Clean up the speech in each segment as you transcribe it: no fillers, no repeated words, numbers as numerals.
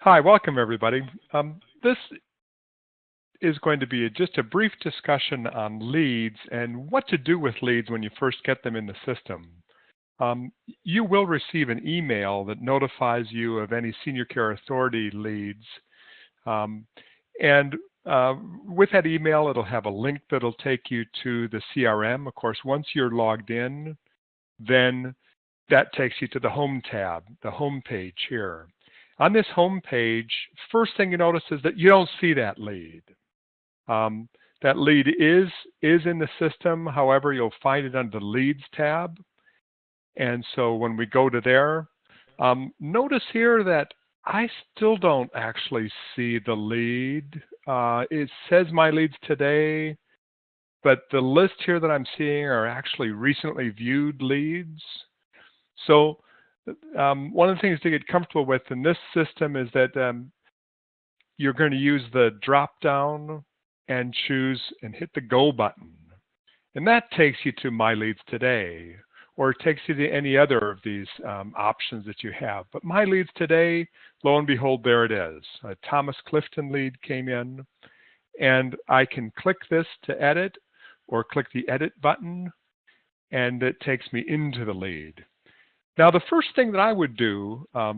Hi, welcome everybody. This is going to be just a brief discussion on leads and what to do with leads when you first get them in the system. You will receive an email that notifies you of any Senior Care Authority leads. And with that email, it'll have a link that'll take you to the CRM. Of course, once you're logged in, then that takes you to the Home tab, the home page here. On this home page, first thing you notice is that you don't see that lead. That lead is in the system. However, you'll find it under the Leads tab. And so when we go to there, notice here that I still don't actually see the lead. It says my leads today, but the list here that I'm seeing are actually recently viewed leads. So one of the things to get comfortable with in this system is that you're going to use the drop down and choose and hit the go button. And that takes you to My Leads Today, or it takes you to any other of these options that you have. But My Leads Today, lo and behold, there it is. A Thomas Clifton lead came in, and I can click this to edit or click the edit button, and it takes me into the lead. Now, the first thing that I would do, of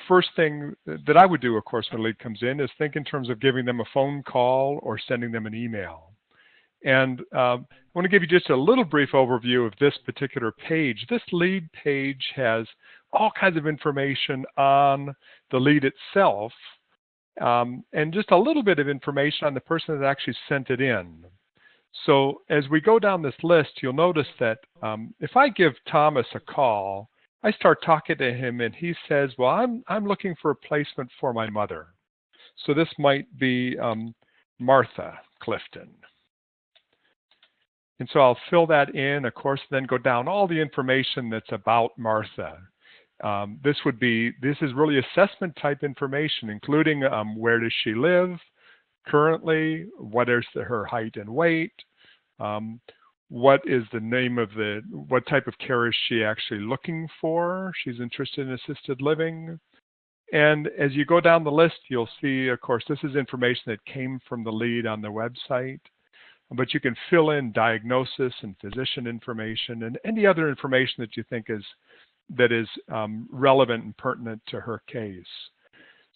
course, when a lead comes in, is think in terms of giving them a phone call or sending them an email. And I want to give you just a little brief overview of this particular page. This lead page has all kinds of information on the lead itself, and just a little bit of information on the person that actually sent it in. So as we go down this list, you'll notice that if I give Thomas a call, I start talking to him and he says, well, I'm looking for a placement for my mother. So this might be Martha Clifton. And so I'll fill that in, of course, then go down all the information that's about Martha. This is really assessment type information, including where does she live currently, what is her height and weight, what is the name of what type of care is she actually looking for? She's interested in assisted living. And as you go down the list, you'll see, of course, this is information that came from the lead on the website, but you can fill in diagnosis and physician information and any other information that you think is relevant and pertinent to her case.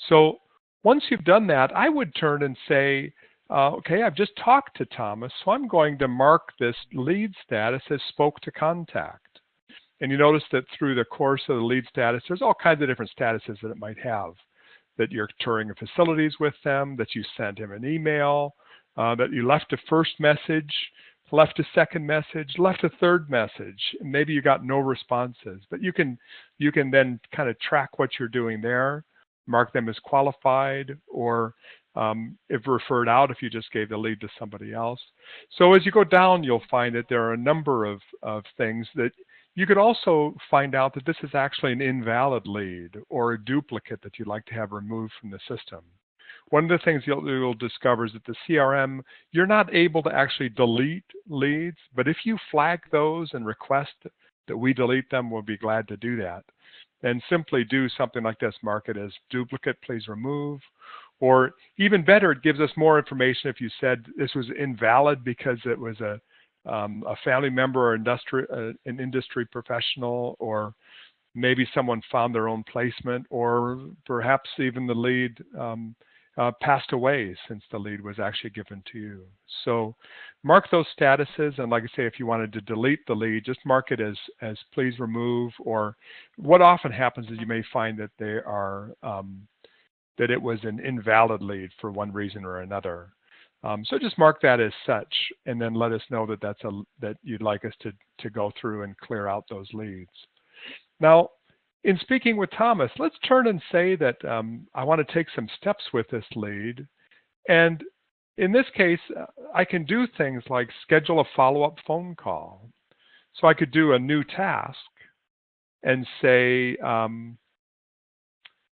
So once you've done that, I would turn and say, okay, I've just talked to Thomas, so I'm going to mark this lead status as spoke to contact. And you notice that through the course of the lead status, there's all kinds of different statuses that it might have, that you're touring facilities with them, that you sent him an email, that you left a first message, left a second message, left a third message, and maybe you got no responses. But you can then kind of track what you're doing there, mark them as qualified, or if referred out, if you just gave the lead to somebody else. So as you go down, you'll find that there are a number of things that you could also find out that this is actually an invalid lead or a duplicate that you'd like to have removed from the system. One of the things you'll discover is that the CRM, you're not able to actually delete leads, but if you flag those and request that we delete them, we'll be glad to do that. And simply do something like this, mark it as duplicate, please remove. Or even better, it gives us more information if you said this was invalid because it was a family member or an industry professional, or maybe someone found their own placement, or perhaps even the lead passed away since the lead was actually given to you. So mark those statuses, and like I say, if you wanted to delete the lead, just mark it as please remove. Or what often happens is you may find that they are that it was an invalid lead for one reason or another. So just mark that as such, and then let us know that that you'd like us to go through and clear out those leads. Now, in speaking with Thomas, let's turn and say that I want to take some steps with this lead. And in this case, I can do things like schedule a follow-up phone call. So I could do a new task and say,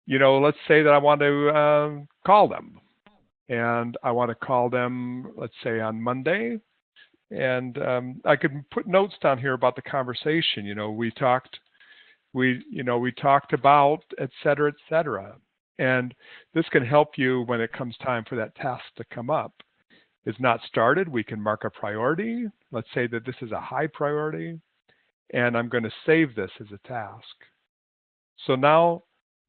let's say that I want to call them. And I want to call them, let's say, on Monday. And I could put notes down here about the conversation. We talked about, et cetera, et cetera. And this can help you when it comes time for that task to come up. It's not started, we can mark a priority. Let's say that this is a high priority, and I'm going to save this as a task. So now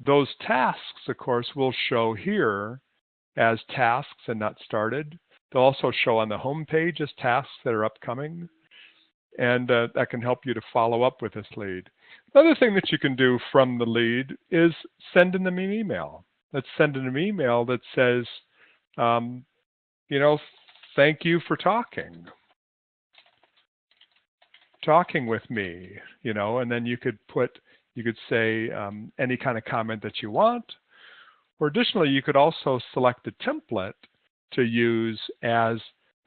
those tasks, of course, will show here as tasks and not started. They'll also show on the home page as tasks that are upcoming, and that can help you to follow up with this lead. Another thing that you can do from the lead is send them an email. Let's send them an email that says, thank you for talking with me, and then you could say any kind of comment that you want. Or additionally, you could also select a template to use as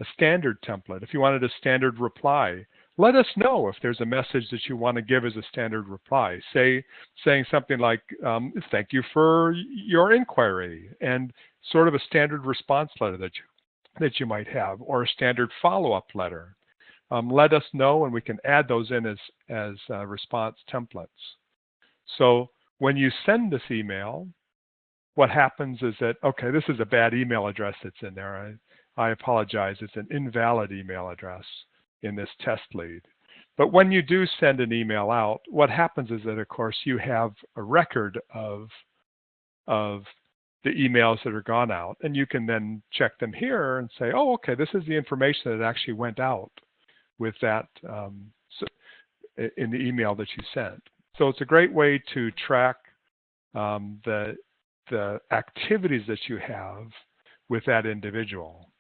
a standard template. If you wanted a standard reply, let us know if there's a message that you want to give as a standard reply. Saying something like, thank you for your inquiry, and sort of a standard response letter that you might have, or a standard follow-up letter. Let us know, and we can add those in as response templates. So when you send this email, what happens is that, okay, this is a bad email address that's in there. I apologize. It's an invalid email address in this test lead. But when you do send an email out, what happens is that, of course, you have a record of the emails that are gone out, and you can then check them here and say, oh, okay, this is the information that actually went out with that in the email that you sent. So it's a great way to track the activities that you have with that individual.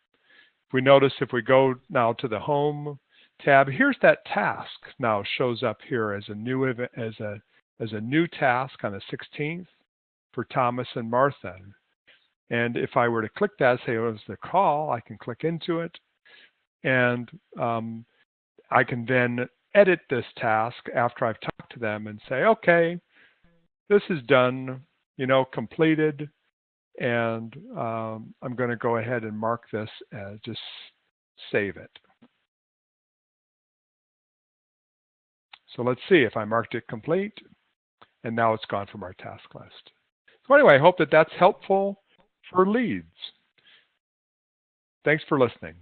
We notice if we go now to the home tab, here's that task now shows up here as a new event, as a new task on the 16th for Thomas and Martha. And if I were to click that, say it was the call, I can click into it, and I can then edit this task after I've talked to them and say, okay, this is done, completed, and I'm going to go ahead and mark this as just save it. So let's see if I marked it complete, and now it's gone from our task list. So anyway, I hope that that's helpful for leads. Thanks for listening.